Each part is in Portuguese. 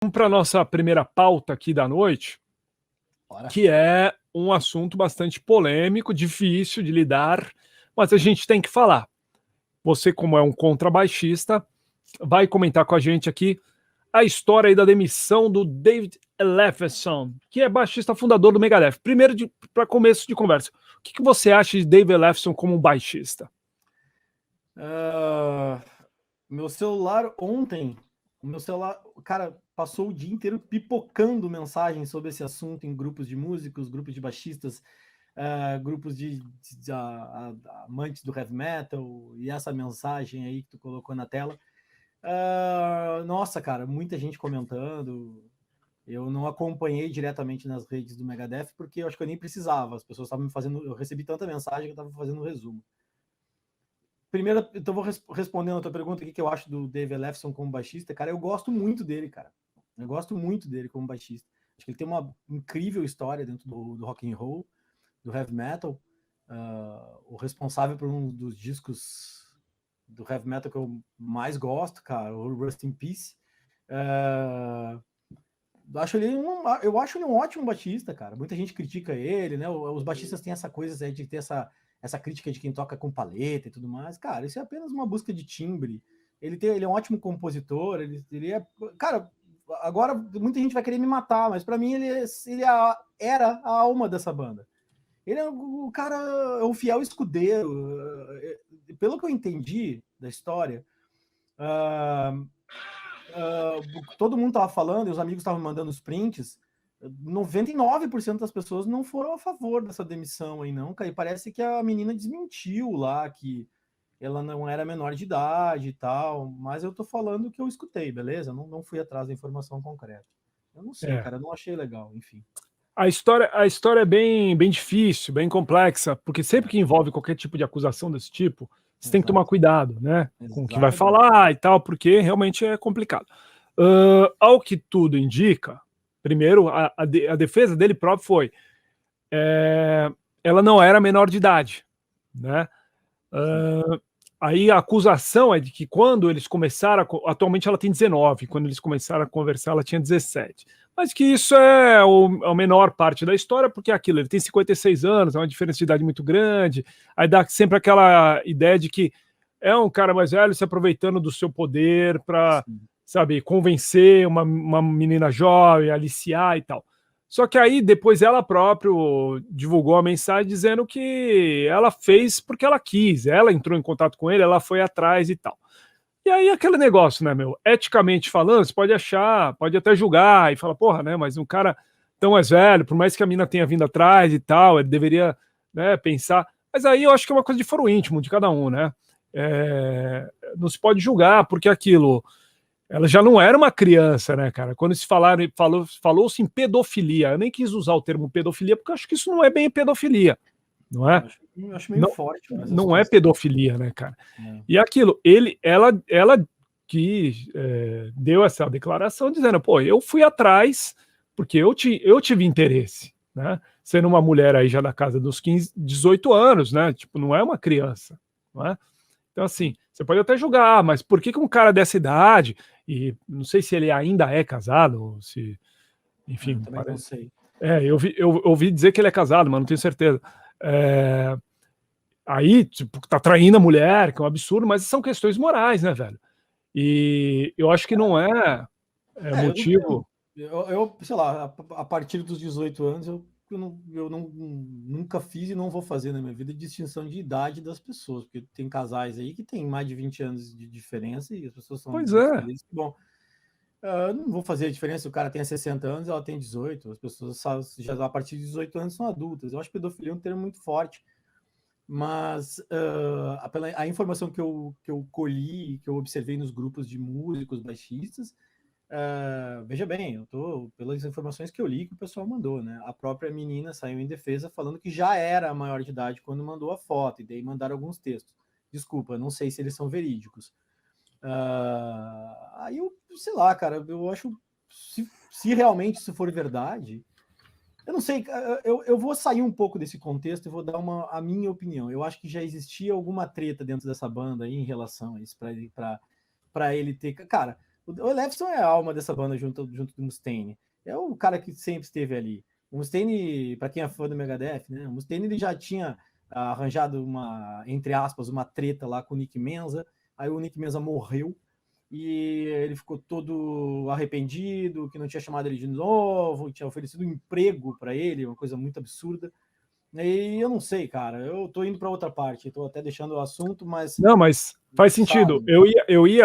Vamos para a nossa primeira pauta aqui da noite, Bora. Que é um assunto bastante polêmico, difícil de lidar, mas a gente tem que falar. Você, como é um contrabaixista, vai comentar com a gente aqui a história aí da demissão do David Ellefson, que é baixista fundador do Megadeth. Primeiro, para começo de conversa, o que você acha de David Ellefson como um baixista? Meu celular ontem, o meu celular, cara, passou o dia inteiro pipocando mensagens sobre esse assunto em grupos de músicos, grupos de baixistas, grupos de amantes do heavy metal, e essa mensagem aí que tu colocou na tela. Nossa, cara, muita gente comentando. Eu não acompanhei diretamente nas redes do Megadeth, porque eu acho que eu nem precisava. As pessoas estavam me fazendo. Eu recebi tanta mensagem que eu estava fazendo um resumo. Primeiro, então vou respondendo a tua pergunta, o que eu acho do Dave Ellefson como baixista. Cara, eu gosto muito dele, cara. Eu gosto muito dele como baixista. Acho que ele tem uma incrível história dentro do rock and roll, do heavy metal. O responsável por um dos discos do heavy metal que eu mais gosto, cara, o Rust in Peace. Eu acho ele um ótimo baixista, cara. Muita gente critica ele, né? Os baixistas têm essa coisa de ter essa crítica de quem toca com paleta e tudo mais. Cara, isso é apenas uma busca de timbre. Ele é um ótimo compositor. Ele é. Cara, agora muita gente vai querer me matar, mas para mim era a alma dessa banda. Ele é o cara, é o fiel escudeiro. Pelo que eu entendi da história, todo mundo estava falando, e os amigos estavam mandando os prints, 99% das pessoas não foram a favor dessa demissão aí, não, cara. E parece que a menina desmentiu lá que ela não era menor de idade e tal, mas eu tô falando o que eu escutei, beleza? Não fui atrás da informação concreta. Eu não sei, cara, eu não achei legal, enfim. A história é bem difícil, bem complexa, porque sempre que envolve qualquer tipo de acusação desse tipo, você tem que tomar cuidado, né? Com o que vai falar e tal, porque realmente é complicado. Ao que tudo indica, primeiro, a defesa dele próprio foi ela não era menor de idade, né? Aí a acusação é de que quando eles começaram, atualmente ela tem 19, quando eles começaram a conversar ela tinha 17. Mas que isso é a menor parte da história, porque é aquilo, ele tem 56 anos, é uma diferença de idade muito grande, aí dá sempre aquela ideia de que é um cara mais velho se aproveitando do seu poder para, sabe, convencer uma menina jovem, aliciar e tal. Só que aí depois ela própria divulgou a mensagem dizendo que ela fez porque ela quis, ela entrou em contato com ele, ela foi atrás e tal. E aí aquele negócio, né, meu? Eticamente falando, você pode achar, pode até julgar e falar, porra, né, mas um cara tão mais velho, por mais que a mina tenha vindo atrás e tal, ele deveria, né, pensar. Mas aí eu acho que é uma coisa de foro íntimo de cada um, né? Não se pode julgar, porque aquilo ela já não era uma criança, né, cara? Quando se falou-se em pedofilia, eu nem quis usar o termo pedofilia, porque eu acho que isso não é bem pedofilia, não é? Eu acho meio forte. Não é pedofilia, né, cara? E aquilo, ela que deu essa declaração dizendo, pô, eu fui atrás porque eu tive interesse, né? Sendo uma mulher aí já na casa dos 15, 18 anos, né? Tipo, não é uma criança, não é? Então, assim, você pode até julgar, mas por que um cara dessa idade, e não sei se ele ainda é casado, ou se, enfim, também não sei. eu ouvi dizer que ele é casado, mas não tenho certeza. Aí, tipo, tá traindo a mulher, que é um absurdo, mas são questões morais, né, velho? E eu acho que não é motivo. Eu, sei lá, a partir dos 18 anos, nunca fiz e não vou fazer na minha vida distinção de idade das pessoas, porque tem casais aí que tem mais de 20 anos de diferença e as pessoas são muito felizes. Bom, não vou fazer a diferença se o cara tem 60 anos e ela tem 18. As pessoas já a partir de 18 anos são adultas. Eu acho que pedofilia é um termo muito forte. Mas a informação que eu colhi, que eu observei nos grupos de músicos baixistas, veja bem, eu tô pelas informações que eu li que o pessoal mandou, né? A própria menina saiu em defesa falando que já era maior de idade quando mandou a foto, e daí mandaram alguns textos. Desculpa, não sei se eles são verídicos. Aí eu, sei lá, cara, eu acho, se realmente isso for verdade, eu não sei, eu vou sair um pouco desse contexto e vou dar a minha opinião. Eu acho que já existia alguma treta dentro dessa banda aí em relação a isso, para ele ter. Cara, O Elefson é a alma dessa banda junto do Mustaine. É o cara que sempre esteve ali. O Mustaine, para quem é fã do Megadeth, né? O Mustaine ele já tinha arranjado uma, entre aspas, uma treta lá com o Nick Menza. Aí o Nick Menza morreu e ele ficou todo arrependido, que não tinha chamado ele de novo, tinha oferecido um emprego para ele, uma coisa muito absurda. E eu não sei, cara, eu tô indo para outra parte, tô até deixando o assunto, mas... Não, mas faz sentido.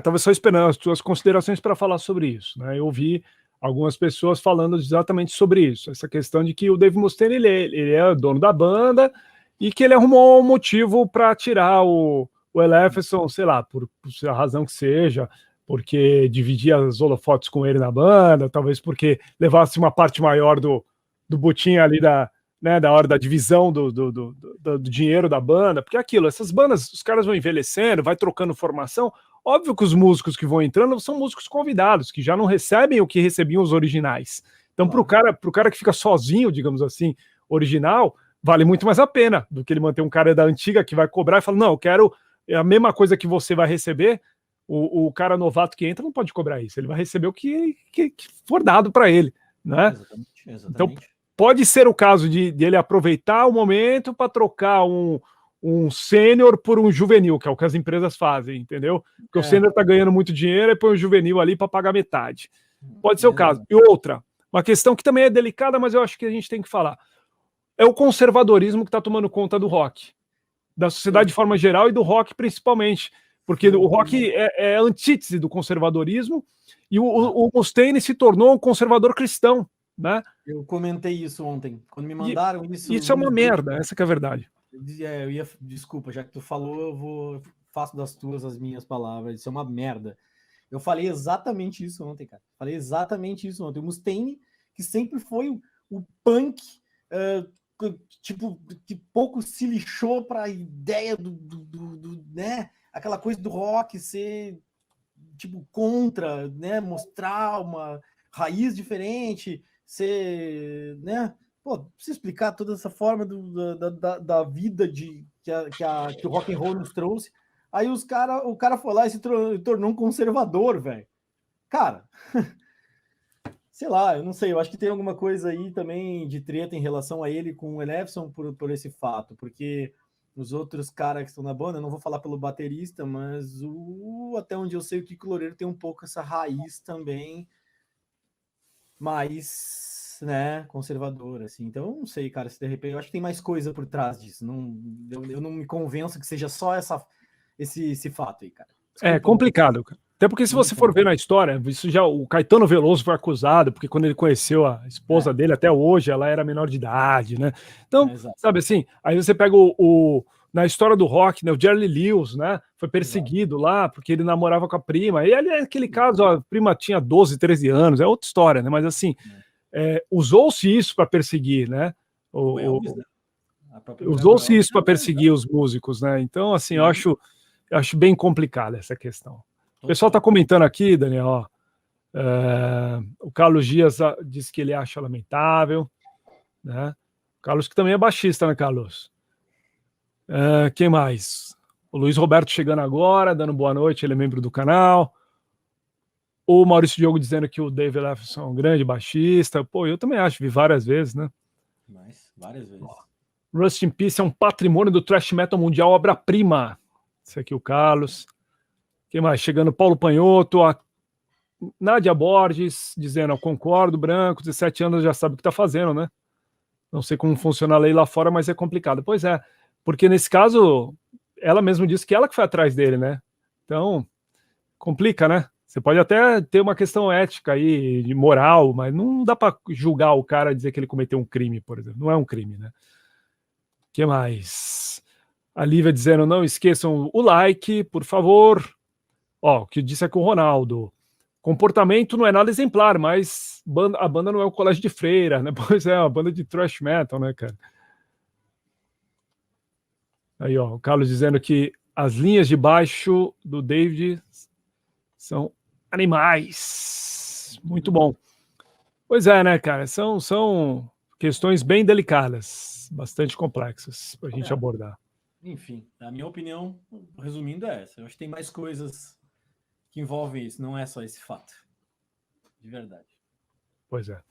Tava só esperando as tuas considerações para falar sobre isso, né? Eu ouvi algumas pessoas falando exatamente sobre isso, essa questão de que o Dave Mustaine, ele é dono da banda e que ele arrumou um motivo para tirar o Elefson, sei lá, por a razão que seja, porque dividia as holofotes com ele na banda, talvez porque levasse uma parte maior do botim ali da hora da divisão do dinheiro da banda, porque aquilo, essas bandas, os caras vão envelhecendo, vai trocando formação, óbvio que os músicos que vão entrando são músicos convidados, que já não recebem o que recebiam os originais. Então, pro cara que fica sozinho, digamos assim, original, vale muito mais a pena do que ele manter um cara da antiga que vai cobrar e fala, não, eu quero a mesma coisa que você vai receber. O cara novato que entra não pode cobrar isso, ele vai receber o que for dado para ele, né? Exatamente. Então, pode ser o caso de ele aproveitar o momento para trocar um sênior por um juvenil, que é o que as empresas fazem, entendeu? Porque o sênior está ganhando muito dinheiro e põe o juvenil ali para pagar metade. Pode ser o caso. E outra, uma questão que também é delicada, mas eu acho que a gente tem que falar. É o conservadorismo que está tomando conta do rock. Da sociedade de forma geral e do rock principalmente. Porque o rock é a antítese do conservadorismo e o Mustaine se tornou um conservador cristão, né? Eu comentei isso ontem. Quando me mandaram isso... Isso é uma merda, essa que é a verdade. Desculpa, já que tu falou, faço das tuas as minhas palavras. Isso é uma merda. Eu falei exatamente isso ontem, cara. Falei exatamente isso ontem. O Mustaine, que sempre foi o punk, tipo, que pouco se lixou para a ideia né? Aquela coisa do rock ser, tipo, contra, né? Mostrar uma raiz diferente, ser, né? Pô, precisa explicar toda essa forma da vida que o rock and roll nos trouxe. Aí o cara foi lá e se tornou um conservador, velho. Cara, sei lá, eu não sei, eu acho que tem alguma coisa aí também de treta em relação a ele com o Elefson por esse fato, porque os outros caras que estão na banda, eu não vou falar pelo baterista, mas até onde eu sei, o Kiko Loureiro tem um pouco essa raiz também, mais, né, conservadora, assim. Então, eu não sei, cara, se de repente, eu acho que tem mais coisa por trás disso. Eu não me convenço que seja só esse fato aí, cara. Desculpa, é complicado, cara. Até porque se você for ver na história, isso já o Caetano Veloso foi acusado, porque quando ele conheceu a esposa dele, até hoje, ela era menor de idade, né? Então, sabe assim, aí você pega na história do rock, né, o Jerry Lee Lewis, né, foi perseguido lá, porque ele namorava com a prima, e ali, naquele caso, a prima tinha 12, 13 anos, é outra história, né, mas assim, usou-se isso para perseguir, né? Usou-se isso para perseguir os músicos, né? Então, assim, eu acho bem complicada essa questão. O pessoal está comentando aqui, Daniel, ó, o Carlos Dias disse que ele acha lamentável, né? O Carlos que também é baixista, né, Carlos? Quem mais? O Luiz Roberto chegando agora, dando boa noite, ele é membro do canal. O Maurício Diogo dizendo que o Dave Elefson é um grande baixista. Pô, eu também acho, vi várias vezes, né? Várias vezes. Rust in Peace é um patrimônio do thrash metal mundial, obra-prima. Esse aqui é o Carlos. Quem mais? Chegando Paulo Panhoto, a Nádia Borges, dizendo, concordo, branco, 17 anos já sabe o que tá fazendo, né? Não sei como funciona a lei lá fora, mas é complicado. Pois é, porque nesse caso, ela mesma disse que ela que foi atrás dele, né? Então, complica, né? Você pode até ter uma questão ética aí, de moral, mas não dá para julgar o cara e dizer que ele cometeu um crime, por exemplo. Não é um crime, né? O que mais? A Lívia dizendo, não esqueçam o like, por favor. Ó, o que disse aqui o Ronaldo. Comportamento não é nada exemplar, mas a banda não é o Colégio de Freira, né? Pois é, uma banda de thrash metal, né, cara? Aí, ó, o Carlos dizendo que as linhas de baixo do David são animais. Muito bom. Pois é, né, cara? São questões bem delicadas, bastante complexas para a gente abordar. Enfim, a minha opinião, resumindo, é essa. Eu acho que tem mais coisas envolvem isso, não é só esse fato. De verdade. Pois é.